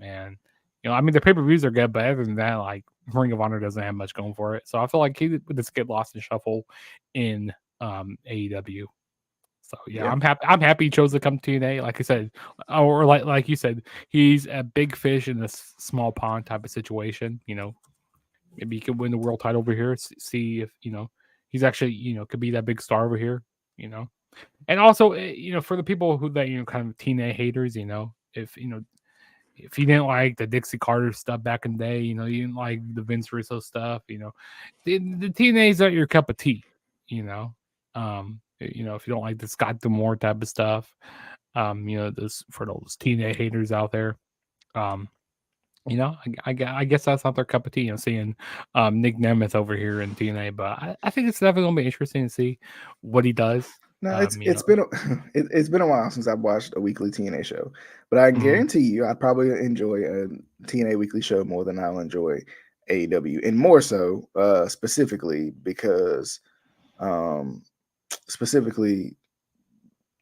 I mean, the pay per views are good, but other than that, like Ring of Honor doesn't have much going for it. So I feel like he would just get lost in shuffle in AEW. So yeah, Yeah. I'm happy. I'm happy he chose to come to TNA. Like I said, or like you said, he's a big fish in this small pond type of situation. Maybe he could win the world title over here. See if he's actually could be that big star over here. And also for the people who that kind of TNA haters, if you didn't like the Dixie Carter stuff back in the day, you didn't like the Vince Russo stuff, the TNA is not your cup of tea, if you don't like the Scott D'Amore type of stuff, this for those TNA haters out there, I guess that's not their cup of tea, seeing Nick Nemeth over here in TNA, but I think it's definitely gonna be interesting to see what he does. No, it's been it's been a while since I've watched a weekly TNA show, but I guarantee you I'd probably enjoy a TNA weekly show more than I'll enjoy AEW, and more so specifically because specifically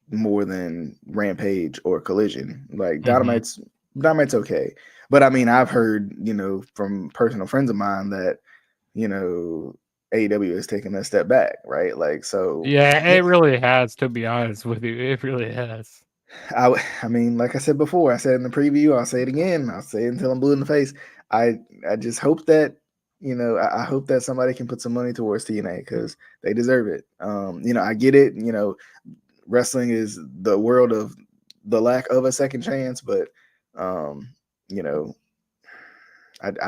more than Rampage or Collision. Like Dynamite's okay, but I mean I've heard from personal friends of mine that AEW is taking a step back, right? Like, so yeah, it really has, to be honest with you. It really has. I mean, like I said before, I said in the preview, I'll say it again. I'll say it until I'm blue in the face. I just hope that I hope that somebody can put some money towards TNA because they deserve it. I get it. Wrestling is the world of the lack of a second chance, but I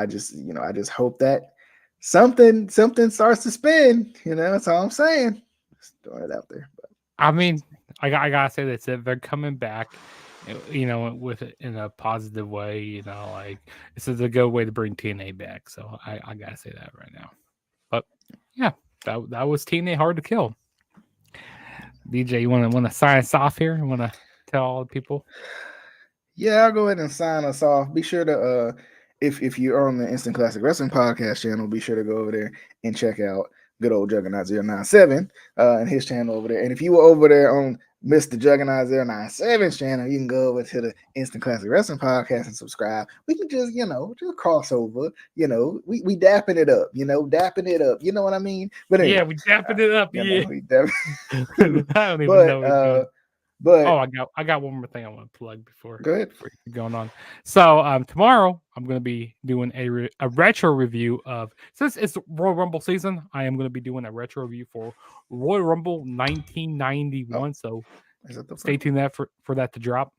just hope that something starts to spin. That's all I'm saying. Just throwing it out there. But I mean, I gotta say that's it. They're coming back, with it in a positive way. Like this is a good way to bring TNA back. So I gotta say that right now. But yeah, that was TNA Hard to Kill. DJ, you want to sign us off here? You want to tell all the people? Yeah, I'll go ahead and sign us off. Be sure to if you're on the Instant Classic Wrestling Podcast channel, be sure to go over there and check out good old Juggernaut 097 and his channel over there. And if you were over there on Mr. Juggernaut 097's channel, you can go over to the Instant Classic Wrestling Podcast and subscribe. We can just, just cross over. We dapping it up, dapping it up. You know what I mean? But anyway, yeah, we dapping it up. Yeah. We dapping. I don't even know. But I got one more thing I want to plug before going on. So tomorrow I'm going to be doing a retro review of, since it's Royal Rumble season, I am going to be doing a retro review for Royal Rumble 1991. So stay tuned for that to drop.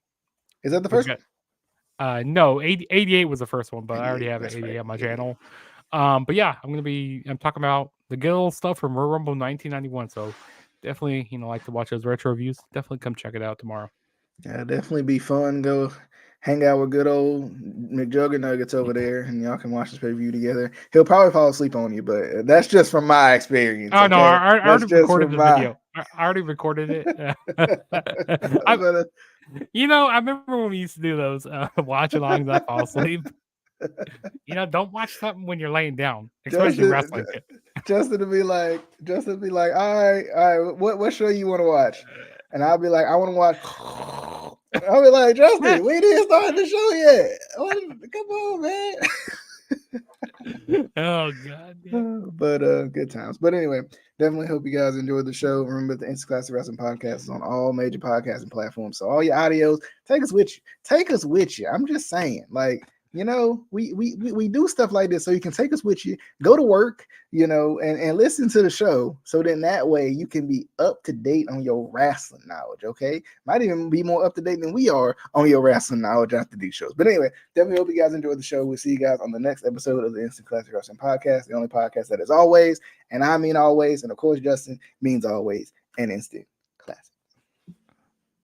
Is that the first one? No, 88 was the first one, but I already have 88 on my channel. But yeah, I'm talking about the good old stuff from Royal Rumble 1991. So definitely, like to watch those retro reviews. Definitely come check it out tomorrow. Yeah, definitely be fun. Go hang out with good old McJuggernuggets over there, and y'all can watch this pay-per-view together. He'll probably fall asleep on you, but that's just from my experience. Oh, okay? No, I already recorded the video. I already recorded it. I remember when we used to do those watch-alongs. I fall asleep. Don't watch something when you're laying down, especially wrestling. Justin to be like, all right, what show you want to watch? And I'll be like, I want to watch. I'll be like, Justin, we didn't start the show yet. Come on, man. Oh God. But good times. But anyway, definitely hope you guys enjoyed the show. Remember, the Instant Classic Wrestling Podcast is on all major podcasting platforms. So all your audios, take us with you. I'm just saying, like, we do stuff like this so you can take us with you, go to work, and listen to the show. So then that way you can be up to date on your wrestling knowledge. Okay, might even be more up to date than we are on your wrestling knowledge after these shows. But anyway, definitely hope you guys enjoyed the show. We'll see you guys on the next episode of the Instant Classic Wrestling Podcast, the only podcast that is always, and I mean always, and of course Justin means always, an instant